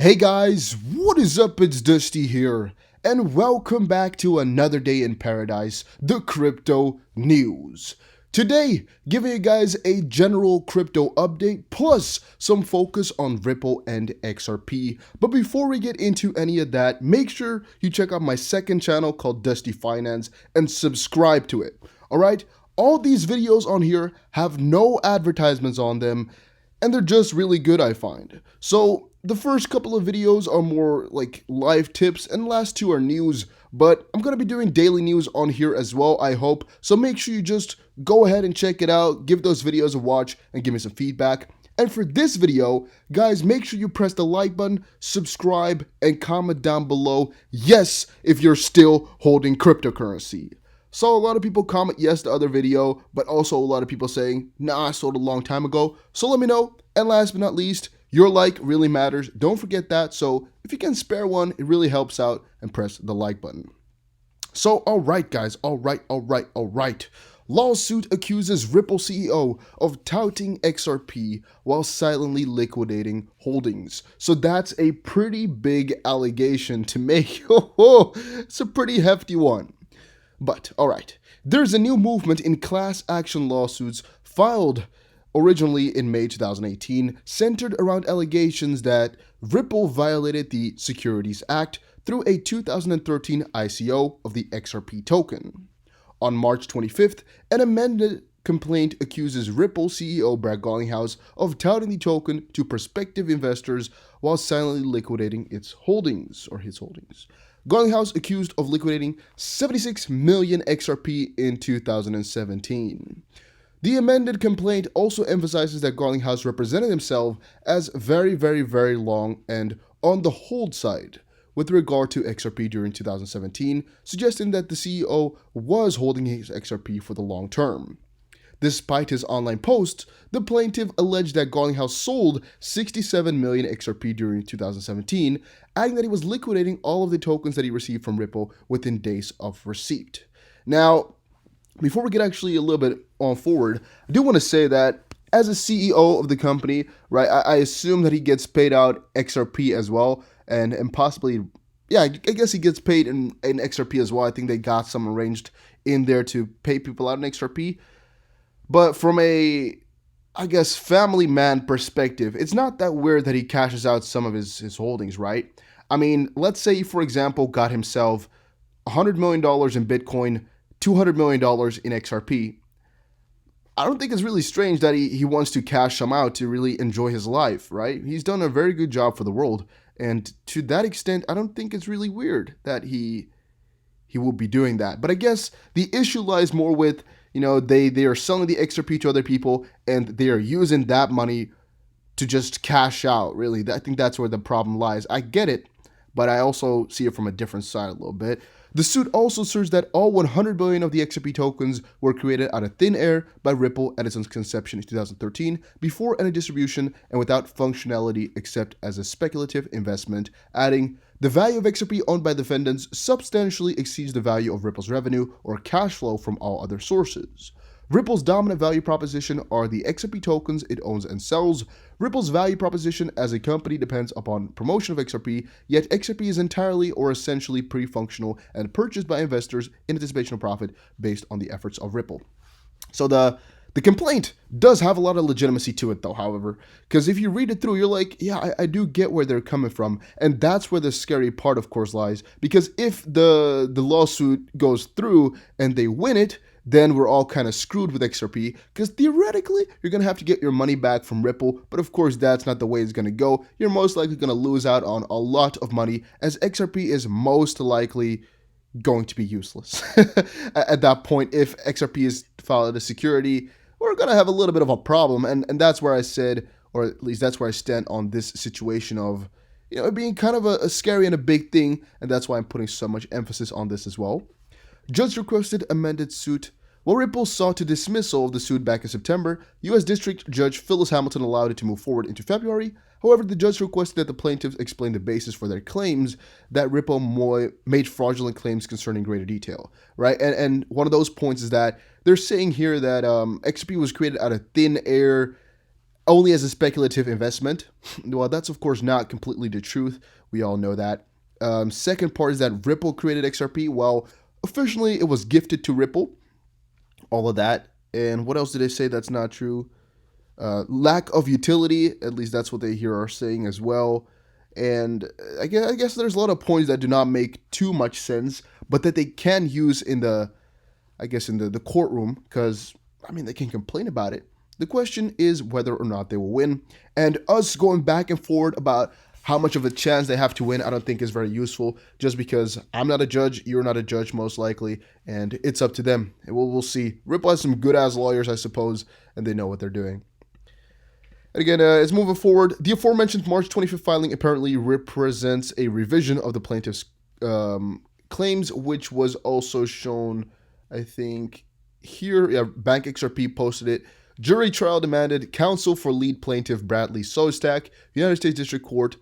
Hey guys, what is up? It's Dusty here, and welcome back to another day in paradise, the crypto news. Today, giving you guys a general crypto update plus some focus on Ripple and XRP. But before we get into any of that, make sure you check out my second channel called Dusty Finance and subscribe to it. Alright? All these videos on here have no advertisements on them, and they're just really good, I find. So the first couple of videos are more like live tips, and the last two are news, but I'm going to be doing daily news on here as well, I hope. So make sure you just go ahead and check it out, give those videos a watch, and give me some feedback. And for this video, guys, make sure you press the like button, subscribe, and comment down below, yes, if you're still holding cryptocurrency. So a lot of people comment yes to other video, but also a lot of people saying, nah, I sold a long time ago. So let me know. And last but not least, your like really matters. Don't forget that. So if you can spare one, it really helps out, and press the like button. So all right, guys, all right. Lawsuit accuses Ripple CEO of touting XRP while silently liquidating holdings. So that's a pretty big allegation to make. It's a pretty hefty one. But, alright, there's a new movement in class action lawsuits filed originally in May 2018, centered around allegations that Ripple violated the Securities Act through a 2013 ICO of the XRP token. On March 25th, an amended complaint accuses Ripple CEO Brad Garlinghouse of touting the token to prospective investors while silently liquidating its holdings, or his holdings. Garlinghouse accused of liquidating 76 million XRP in 2017. The amended complaint also emphasizes that Garlinghouse represented himself as very long and on the hold side with regard to XRP during 2017, suggesting that the CEO was holding his XRP for the long term. Despite his online posts, the plaintiff alleged that Garlinghouse sold 67 million XRP during 2017, adding that he was liquidating all of the tokens that he received from Ripple within days of receipt. Now, before we get actually a little bit on forward, I do want to say that as a CEO of the company, right, I assume that he gets paid out XRP as well, and possibly, yeah, I guess he gets paid in XRP as well. I think they got some arranged in there to pay people out in XRP. But from a, I guess, family man perspective, it's not that weird that he cashes out some of his holdings, right? I mean, let's say, for example, got himself $100 million in Bitcoin, $200 million in XRP. I don't think it's really strange that he wants to cash some out to really enjoy his life, right? He's done a very good job for the world. And to that extent, I don't think it's really weird that he will be doing that. But I guess the issue lies more with, you know, they are selling the XRP to other people, and they are using that money to just cash out, really. I think that's where the problem lies. I get it, but I also see it from a different side a little bit. The suit also asserts that all 100 billion of the XRP tokens were created out of thin air by Ripple at its conception in 2013, before any distribution and without functionality except as a speculative investment, adding, the value of XRP owned by defendants substantially exceeds the value of Ripple's revenue or cash flow from all other sources. Ripple's dominant value proposition are the XRP tokens it owns and sells. Ripple's value proposition as a company depends upon promotion of XRP, yet XRP is entirely or essentially pre-functional and purchased by investors in anticipation of profit based on the efforts of Ripple. So the complaint does have a lot of legitimacy to it, though, however, because if you read it through, you're like, yeah, I do get where they're coming from. And that's where the scary part, of course, lies. Because if the lawsuit goes through and they win it, then we're all kind of screwed with XRP, because theoretically, you're going to have to get your money back from Ripple. But of course, that's not the way it's going to go. You're most likely going to lose out on a lot of money, as XRP is most likely going to be useless at that point. If XRP is filed as security, we're going to have a little bit of a problem. And that's where I said, or at least that's where I stand on this situation of, you know, it being kind of a scary and a big thing. And that's why I'm putting so much emphasis on this as well. Judge requested amended suit. While Ripple sought to dismissal of the suit back in September, U.S. District Judge Phyllis Hamilton allowed it to move forward into February. However, the judge requested that the plaintiffs explain the basis for their claims that Ripple made fraudulent claims concerning greater detail, right? And one of those points is that they're saying here that XRP was created out of thin air. only as a speculative investment. Well, that's of course not completely the truth. We all know that. Second part is that Ripple created XRP. Well, officially it was gifted to Ripple. All of that. And what else did they say that's not true? Lack of utility, at least that's what they here are saying as well. And I guess there's a lot of points that do not make too much sense, but that they can use in the, I guess, in the courtroom, because, I mean, they can complain about it. The question is whether or not they will win. And us going back and forth about how much of a chance they have to win, I don't think is very useful, just because I'm not a judge, you're not a judge most likely, and it's up to them. And we'll see. Ripple has some good-ass lawyers, I suppose, and they know what they're doing. And again, it's moving forward. The aforementioned March 25th filing apparently represents a revision of the plaintiff's claims, which was also shown, I think, here. Yeah, Bank XRP posted it. Jury trial demanded counsel for lead plaintiff Bradley Sostak, United States District Court,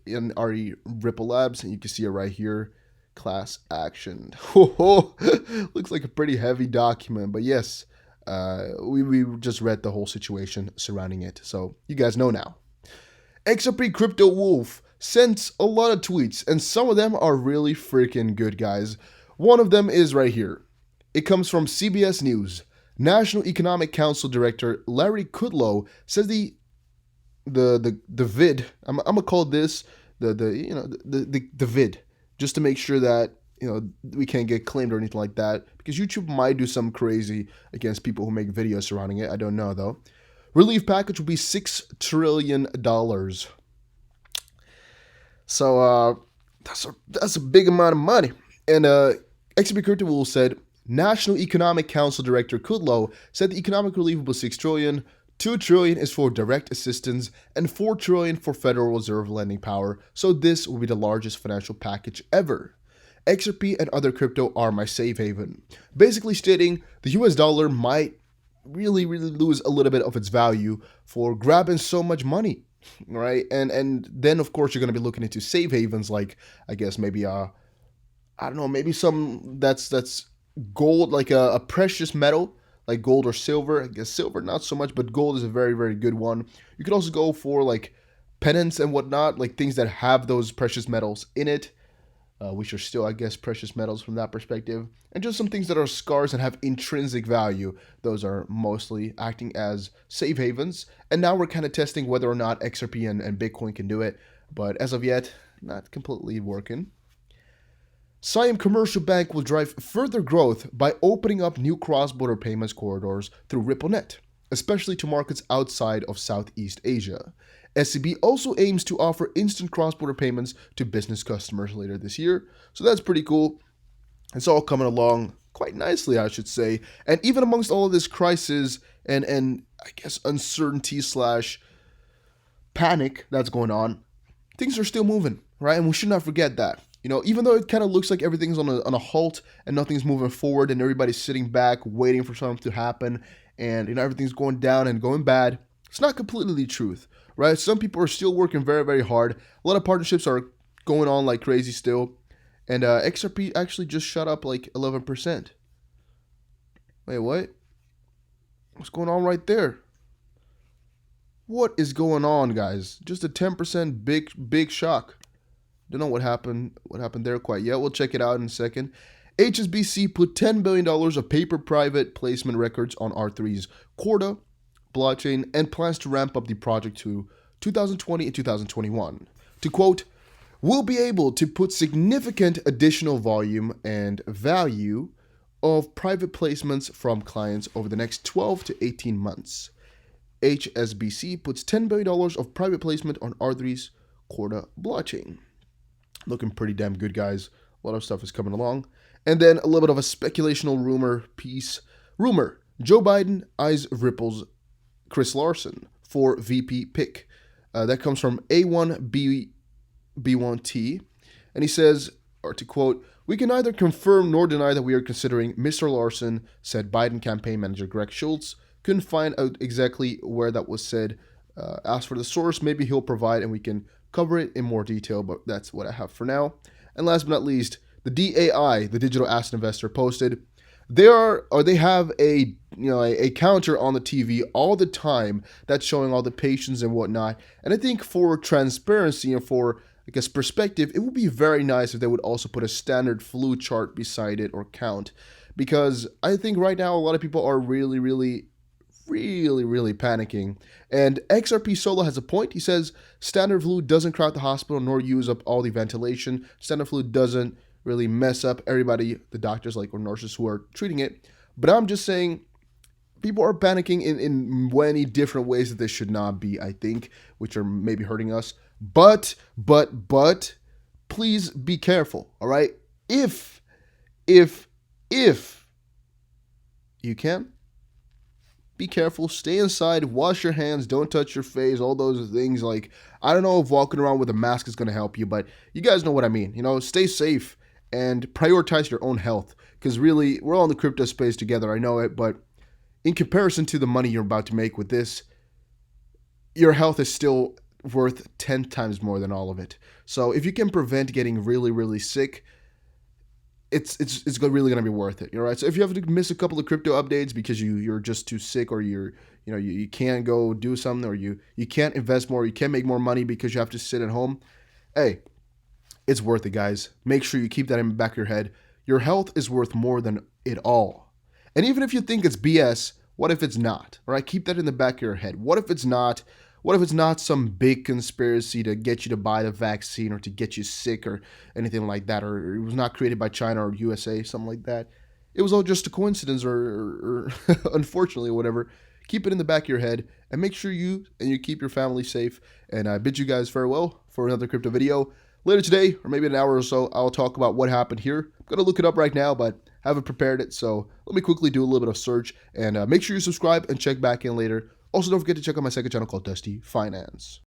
in RE Ripple Labs, and you can see it right here. Class action. Looks like a pretty heavy document, but yes. We just read the whole situation surrounding it, so you guys know now. XRP Crypto Wolf sent a lot of tweets, and some of them are really freaking good, guys. One of them is right here. It comes from CBS News. National Economic Council Director Larry Kudlow says the vid. I'm gonna call this the vid, just to make sure that we can't get claimed or anything like that, because YouTube might do something crazy against people who make videos surrounding it. I don't know, though. Relief package will be $6 trillion. So that's a big amount of money. And XRP Crypto Wolf said, National Economic Council Director Kudlow said the economic relief will be $6 trillion. $2 trillion is for direct assistance and $4 trillion for Federal Reserve lending power. So this will be the largest financial package ever. XRP and other crypto are my safe haven, basically stating the US dollar might really lose a little bit of its value for grabbing so much money, right? And then of course you're going to be looking into safe havens, like I guess maybe I don't know, maybe some that's gold, like a precious metal like gold or silver. I guess silver not so much, but gold is a very good one. You could also go for like pennants and whatnot, like things that have those precious metals in it. Which are still, I guess, precious metals from that perspective. And just some things that are scarce and have intrinsic value. Those are mostly acting as safe havens. And now we're kind of testing whether or not XRP and Bitcoin can do it. But as of yet, not completely working. Siam Commercial Bank will drive further growth by opening up new cross-border payments corridors through RippleNet, especially to markets outside of Southeast Asia. SCB also aims to offer instant cross-border payments to business customers later this year, so that's pretty cool. It's all coming along quite nicely, I should say. And even amongst all of this crisis and I guess uncertainty slash panic that's going on, things are still moving, right? And we should not forget that. Even though it kind of looks like everything's on a halt and nothing's moving forward and everybody's sitting back waiting for something to happen and everything's going down and going bad, it's not completely the truth. Right, some people are still working very hard. A lot of partnerships are going on like crazy still, and XRP actually just shot up like 11%. Wait, what? What's going on right there? What is going on, guys? Just a 10% big shock. Don't know what happened there quite yet. We'll check it out in a second. HSBC put $10 billion of paper private placement records on R3's Corda blockchain and plans to ramp up the project to 2020 and 2021. To quote, we'll be able to put significant additional volume and value of private placements from clients over the next 12 to 18 months. HSBC puts $10 billion of private placement on R3's Corda blockchain. Looking pretty damn good, guys. A lot of stuff is coming along. And then a little bit of a speculational rumor piece. Rumor, Joe Biden eyes Ripple's Chris Larson for VP pick. That comes from A1B1T. And he says, or to quote, we can neither confirm nor deny that we are considering Mr. Larson, said Biden campaign manager Greg Schultz. Couldn't find out exactly where that was said. As for the source, maybe he'll provide and we can cover it in more detail, but that's what I have for now. And last but not least, the DAI, the digital asset investor, posted, they have a a counter on the TV all the time that's showing all the patients and whatnot. And I think for transparency and for, I guess, perspective, it would be very nice if they would also put a standard flu chart beside it or count, because I think right now a lot of people are really panicking. And XRP Solo has a point. He says standard flu doesn't crowd the hospital nor use up all the ventilation. Standard flu doesn't really mess up everybody, the doctors or nurses who are treating it. But I'm just saying, people are panicking in many different ways that they should not be, I think, which are maybe hurting us. But please be careful, all right? If you can, be careful, stay inside, wash your hands, don't touch your face, all those things. Like, I don't know if walking around with a mask is going to help you, but you guys know what I mean. Stay safe and prioritize your own health, because really, we're all in the crypto space together, I know it, but in comparison to the money you're about to make with this, your health is still worth 10 times more than all of it. So if you can prevent getting really sick, it's really going to be worth it. Right? So if you have to miss a couple of crypto updates because you're just too sick, or you can't go do something, or you can't invest more, you can't make more money because you have to sit at home, hey, it's worth it, guys. Make sure you keep that in the back of your head. Your health is worth more than it all. And even if you think it's BS, what if it's not? All right, keep that in the back of your head. What if it's not? What if it's not some big conspiracy to get you to buy the vaccine or to get you sick or anything like that, or it was not created by China or USA, something like that? It was all just a coincidence or unfortunately, whatever. Keep it in the back of your head and make sure you keep your family safe. And I bid you guys farewell for another crypto video. Later today, or maybe in an hour or so, I'll talk about what happened here. I'm going to look it up right now, but haven't prepared it, so let me quickly do a little bit of search. And make sure you subscribe and check back in later. Also, don't forget to check out my second channel called Dusty Finance.